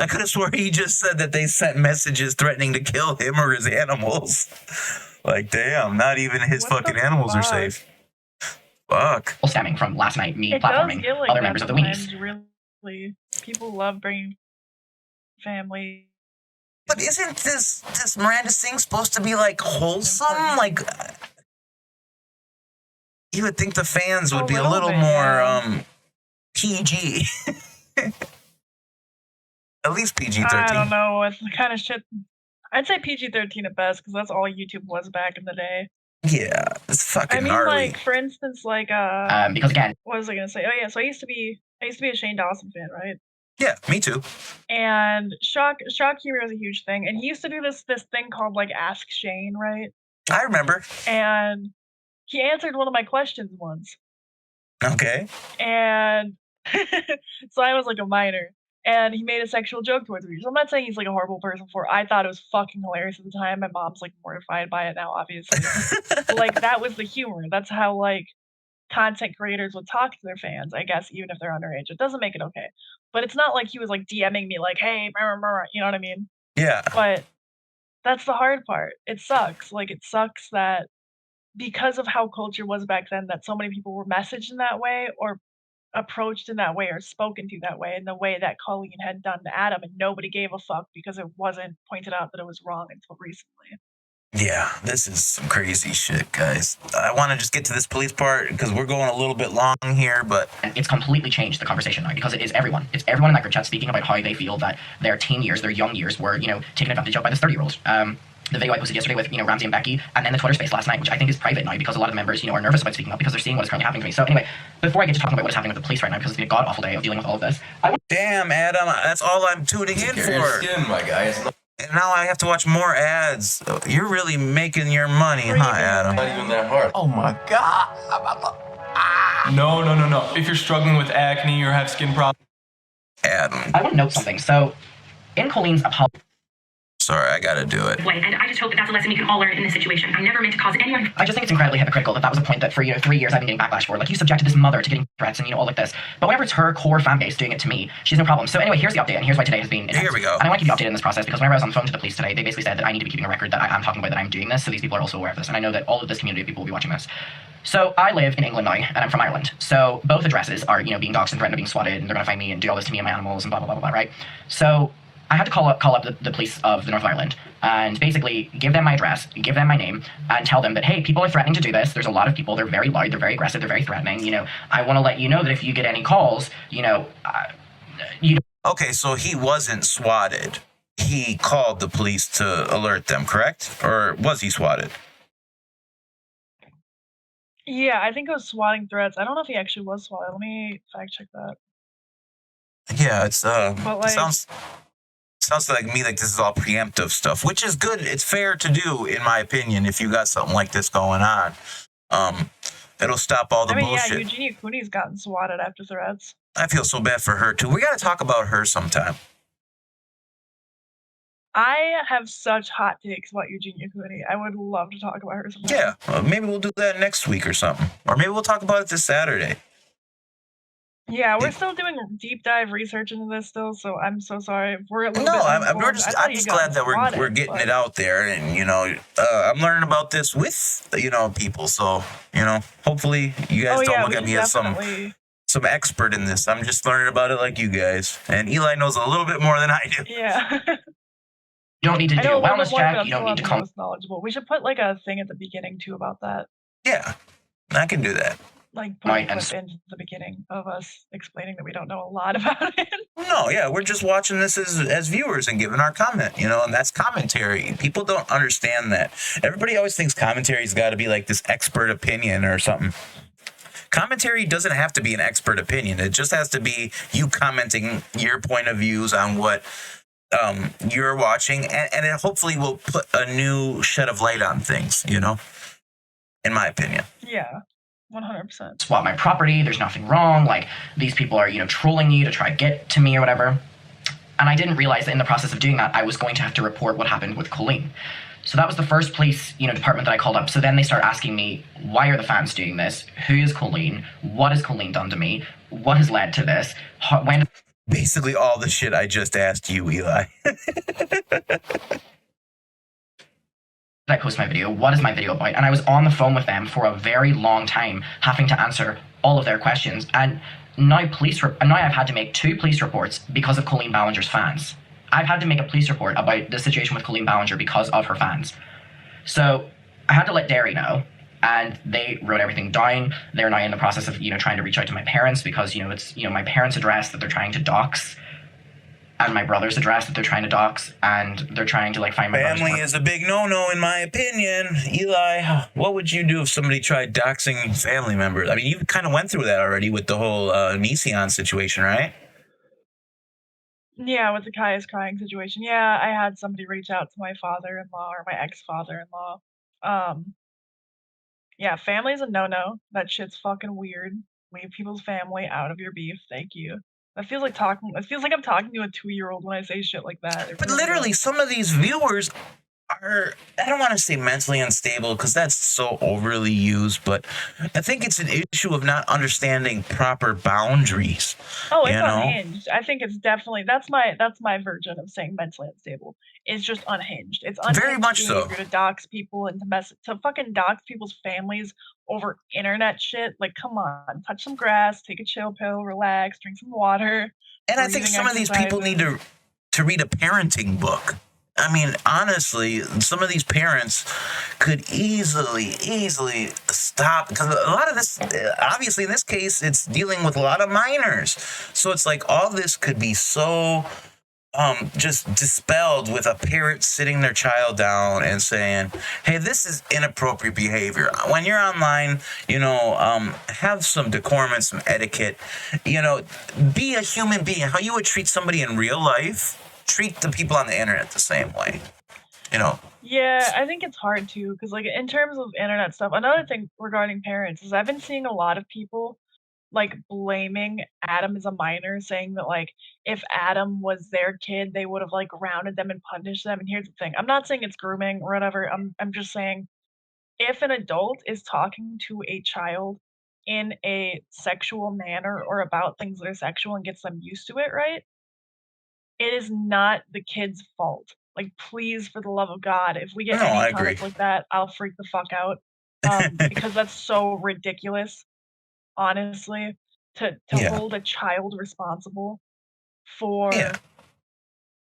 I could have swore he just said that they sent messages threatening to kill him or his animals. Like, damn, not even his fucking animals are safe. Fuck. Stemming from last night, me it platforming like other members of the Weenies. Really, people love bringing family. But isn't this Miranda Singh supposed to be like wholesome? Like, you would think the fans would be a little more PG. At least PG-13. I don't know what kind of shit. I'd say PG-13 at best because that's all YouTube was back in the day. Yeah, it's fucking gnarly. Like for instance, like because again, what was I gonna say? Oh yeah, so I used to be a Shane Dawson fan, right? Yeah, me too. And shock humor was a huge thing, and he used to do this thing called like Ask Shane, right? I remember. And he answered one of my questions once. Okay. And so I was like a minor, and he made a sexual joke towards me. So I'm not saying he's like a horrible person for it. I thought it was fucking hilarious at the time. My mom's like mortified by it now, obviously. But like that was the humor. That's how like content creators would talk to their fans, I guess, even if they're underage. It doesn't make it okay. But it's not like he was like DMing me like, hey, you know what I mean? Yeah. But that's the hard part. It sucks. Like it sucks that because of how culture was back then, that so many people were messaged in that way or approached in that way or spoken to that way in the way that Colleen had done to Adam, and nobody gave a fuck because it wasn't pointed out that it was wrong until recently. Yeah, this is some crazy shit, guys. I want to just get to this police part because we're going a little bit long here, but it's completely changed the conversation now because it is everyone. It's everyone in that group chat speaking about how they feel that their teen years, their young years were, taken advantage of by this 30-year-old. The video I posted yesterday with, Ramsey and Becky, and then the Twitter space last night, which I think is private now because a lot of the members, are nervous about speaking up because they're seeing what is currently happening to me. So anyway, before I get to talking about what is happening with the police right now, because it's been a god-awful day of dealing with all of this, damn, Adam, that's all I'm tuning in for. Your skin, my guy. And now I have to watch more ads. You're really making your money, huh, Adam? Not even that hard. Oh my God. No. If you're struggling with acne or have skin problems, Adam. I want to note something. So, in Colleen's apology, Sorry, I gotta do it. And I just hope that that's a lesson we can all learn in this situation. I never meant to cause anyone. I just think it's incredibly hypocritical that was a point that for 3 years I've been getting backlash for. Like, you subjected this mother to getting threats and all like this. But whenever it's her core fan base doing it to me, she's no problem. So anyway, here's the update, and here's why today has been intense. Here we go. And I want to keep you updated in this process because whenever I was on the phone to the police today, they basically said that I need to be keeping a record that I'm talking about that I'm doing this, so these people are also aware of this. And I know that all of this community of people will be watching this. So I live in England now, and I'm from Ireland. So both addresses are, being doxxed and threatened of being swatted, and they're going to find me and do all this to me and my animals and blah, blah, blah, blah, right? So I had to call up the police of the North of Ireland and basically give them my address, give them my name, and tell them that, hey, people are threatening to do this. There's a lot of people. They're very loud. They're very aggressive. They're very threatening. I want to let you know that if you get any calls, Okay, so he wasn't swatted. He called the police to alert them, correct? Or was he swatted? Yeah, I think it was swatting threats. I don't know if he actually was swatted. Let me fact check that. Yeah, it's But it like, sounds like me like this is all preemptive stuff, which is good. It's fair to do, in my opinion, if you got something like this going on. It'll stop all the bullshit. yeah, Eugenia Cooney's gotten swatted after threats. I feel so bad for her too. We gotta talk about her sometime. I have such hot takes about Eugenia Cooney. I would love to talk about her sometime. Yeah, maybe we'll do that next week or something, or maybe we'll talk about it this Saturday. Yeah, we're still doing deep dive research into this still, so I'm so sorry. We're a little bit No, I'm uninformed. I'm just glad that we're getting it out there, and I'm learning about this with people. So hopefully you guys don't look at me as some expert in this. I'm just learning about it like you guys, and Eli knows a little bit more than I do. Yeah. You don't need to I do know a a little wellness bit more, check. but You don't I'm need to still come. not the most knowledgeable. We should put like a thing at the beginning too about that. Yeah, I can do that. Like put a clip into the beginning of us explaining that we don't know a lot about it. No, yeah, we're just watching this as viewers and giving our comment, and that's commentary. People don't understand that. Everybody always thinks commentary's got to be like this expert opinion or something. Commentary doesn't have to be an expert opinion. It just has to be you commenting your point of views on what you're watching, and it hopefully will put a new shed of light on things, in my opinion. Yeah. 100%. Swap my property. There's nothing wrong. Like, these people are, trolling you to try to get to me or whatever. And I didn't realize that in the process of doing that, I was going to have to report what happened with Colleen. So that was the first police, department that I called up. So then they start asking me, why are the fans doing this? Who is Colleen? What has Colleen done to me? What has led to this? When? Basically all the shit I just asked you, Eli. Did I post my video? What is my video about? And I was on the phone with them for a very long time, having to answer all of their questions. And now I've had to make 2 police reports because of Colleen Ballinger's fans. I've had to make a police report about the situation with Colleen Ballinger because of her fans. So I had to let Derry know, and they wrote everything down. They're now in the process of trying to reach out to my parents because it's my parents' address that they're trying to dox, and my brother's address that they're trying to dox, and they're trying to find my family is a big no-no in my opinion. Eli, what would you do if somebody tried doxing family members? I mean, you kind of went through that already with the whole Nision situation, right? Yeah, with the Kaya's crying situation. Yeah, I had somebody reach out to my father-in-law or my ex-father-in-law. Yeah, family's a no-no. That shit's fucking weird. Leave people's family out of your beef. Thank you. That feels like talking. It feels like I'm talking to a 2-year-old when I say shit like that. It But really literally, does. some of these viewers are, I don't want to say mentally unstable because that's so overly used, but I think it's an issue of not understanding proper boundaries. Oh, You it's know? unhinged. I think it's definitely that's my version of saying mentally unstable. It's just unhinged. It's Very unhinged much so. behavior to dox people and to fucking dox people's families over internet shit. Like, come on, touch some grass, take a chill pill, relax, drink some water. And I think breathing some of these people need exercises. to read a parenting book. I mean, honestly, some of these parents could easily stop, because a lot of this, obviously in this case, it's dealing with a lot of minors. So it's like all this could be so just dispelled with a parent sitting their child down and saying, hey, this is inappropriate behavior. When you're online, have some decorum and some etiquette. Be a human being. How you would treat somebody in real life, treat the people on the internet the same way. Yeah, I think it's hard too, because like in terms of internet stuff, another thing regarding parents is I've been seeing a lot of people like blaming Adam as a minor, saying that like if Adam was their kid, they would have like grounded them and punished them. And here's the thing: I'm not saying it's grooming or whatever. I'm just saying if an adult is talking to a child in a sexual manner or about things that are sexual and gets them used to it, right? It is not the kid's fault. Like, please, for the love of God, if we get No, any I agree. comments like that, I'll freak the fuck out. Because that's so ridiculous, honestly, to Yeah. hold a child responsible for Yeah.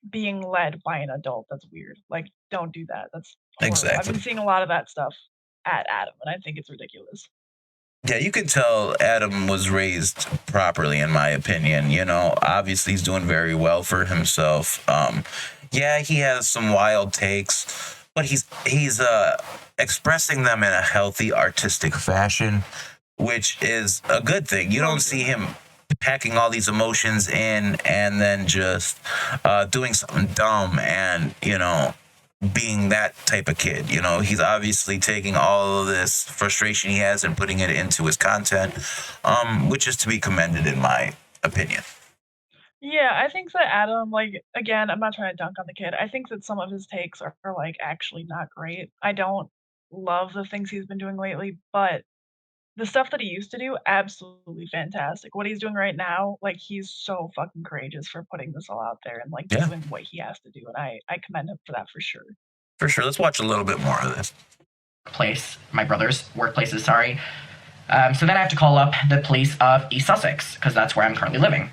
being led by an adult. That's weird. Like, don't do that. That's horrible. I've Exactly. been seeing a lot of that stuff at Adam, and I think it's ridiculous. Yeah, you can tell Adam was raised properly, in my opinion. Obviously he's doing very well for himself. Yeah, he has some wild takes, but he's expressing them in a healthy, artistic fashion, which is a good thing. You don't see him packing all these emotions in and then just doing something dumb and being that type of kid. He's obviously taking all of this frustration he has and putting it into his content, which is to be commended in my opinion. Yeah, I think that Adam, like, again, I'm not trying to dunk on the kid. I think that some of his takes are like actually not great. I don't love the things he's been doing lately, but the stuff that he used to do, absolutely fantastic. What he's doing right now, like, he's so fucking courageous for putting this all out there and like Yeah. doing what he has to do, and I commend him for that for sure. For sure. Let's watch a little bit more of this. My brother's workplaces, sorry. So then I have to call up the police of East Sussex, because that's where I'm currently living.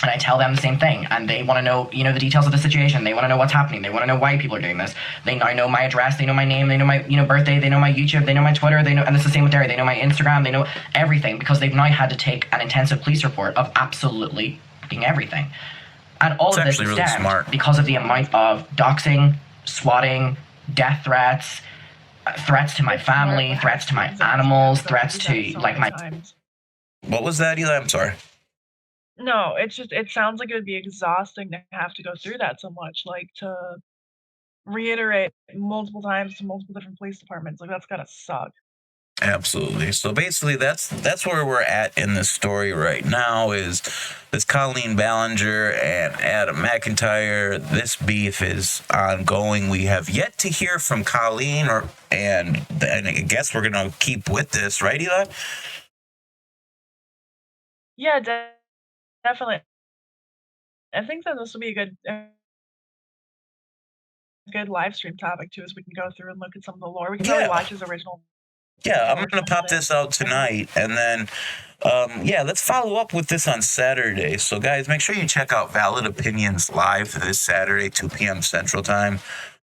And I tell them the same thing, and they want to know, the details of the situation. They want to know what's happening. They want to know why people are doing this. I know my address. They know my name. They know my, birthday. They know my YouTube. They know my Twitter. They know, and it's the same with Derry. They know my Instagram. They know everything, because they've now had to take an intensive police report of absolutely fucking everything. And all of this is really smart because of the amount of doxing, swatting, death threats, threats to my family, threats to my animals, threats to like my. What was that, Eli? I'm sorry. No, it sounds like it would be exhausting to have to go through that so much, like to reiterate multiple times to multiple different police departments. Like, that's gotta suck. Absolutely. So basically that's where we're at in this story right now, is this Colleen Ballinger and Adam McIntyre. This beef is ongoing. We have yet to hear from Colleen, and I guess we're gonna keep with this, right, Eli? Yeah, definitely. I think that this will be a good live stream topic too, as we can go through and look at some of the lore. We can probably watch his original. Yeah, I'm gonna pop this out tonight, and then let's follow up with this on Saturday. So guys, make sure you check out Valid Opinions live this Saturday, 2 p.m. Central Time.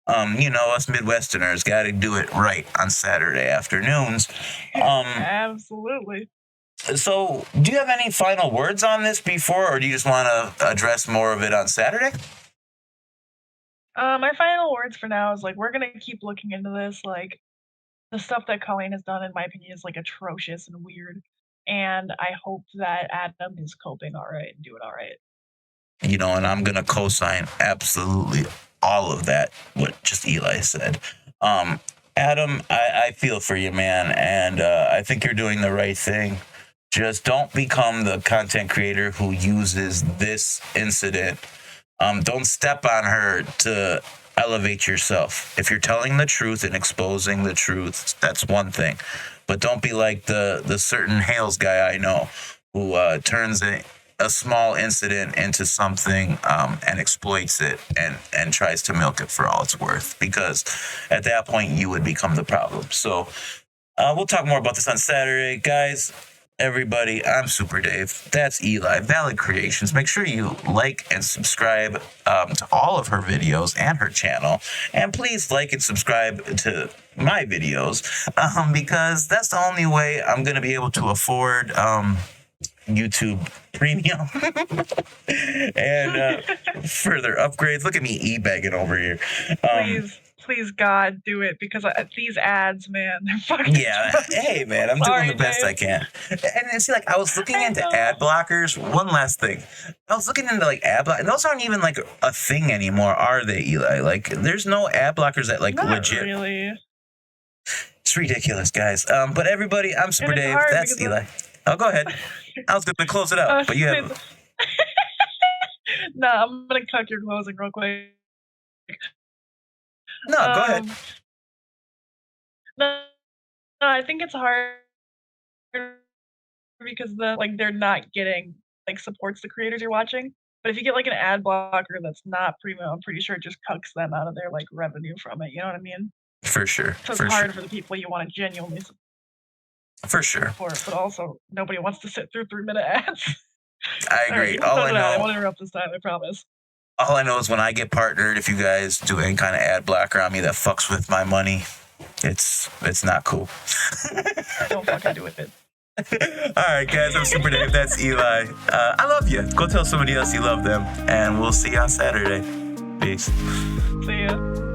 Us Midwesterners got to do it right on Saturday afternoons. Absolutely. So, do you have any final words on this before, or do you just want to address more of it on Saturday? My final words for now is like, we're gonna keep looking into this. Like, the stuff that Colleen has done, in my opinion, is like atrocious and weird. And I hope that Adam is coping all right and doing all right. And I'm gonna co-sign absolutely all of that, what just Eli said. Adam, I feel for you, man, and I think you're doing the right thing. Just don't become the content creator who uses this incident. Don't step on her to elevate yourself. If you're telling the truth and exposing the truth, that's one thing. But don't be like the certain Hales guy I know who turns a small incident into something and exploits it and tries to milk it for all it's worth. Because at that point, you would become the problem. So we'll talk more about this on Saturday. Guys, everybody, I'm Supa Dave. That's Eli, Valid Creations. Make sure you like and subscribe to all of her videos and her channel. And please like and subscribe to my videos because that's the only way I'm going to be able to afford YouTube Premium and further upgrades. Look at me e-bagging over here. Please, God, do it because these ads, man, they're fucking. Yeah, hey, man, I'm doing the best I can. And see, like, I was looking into ad blockers. One last thing, I was looking into like ad blockers, and those aren't even like a thing anymore, are they, Eli? Like, there's no ad blockers that like Not legit. Really. It's ridiculous, guys. But everybody, I'm Supa Dave. That's Eli. Oh, go ahead. I was gonna close it up, but you have. No, I'm gonna cut your closing real quick. No, go ahead. No, I think it's hard because they're not getting supports the creators you're watching. But if you get like an ad blocker that's not premium, I'm pretty sure it just cucks them out of their revenue from it. You know what I mean? For sure. So it's hard for the people you want to genuinely support. For sure. But also nobody wants to sit through 3-minute ads. I agree. All I know. I won't interrupt this time. I promise. All I know is when I get partnered, if you guys do any kind of ad blocker on me that fucks with my money, it's not cool. Don't fucking do it. All right, guys, I'm Supa Dave. That's Eli. I love you. Go tell somebody else you love them, and we'll see you on Saturday. Peace. See ya.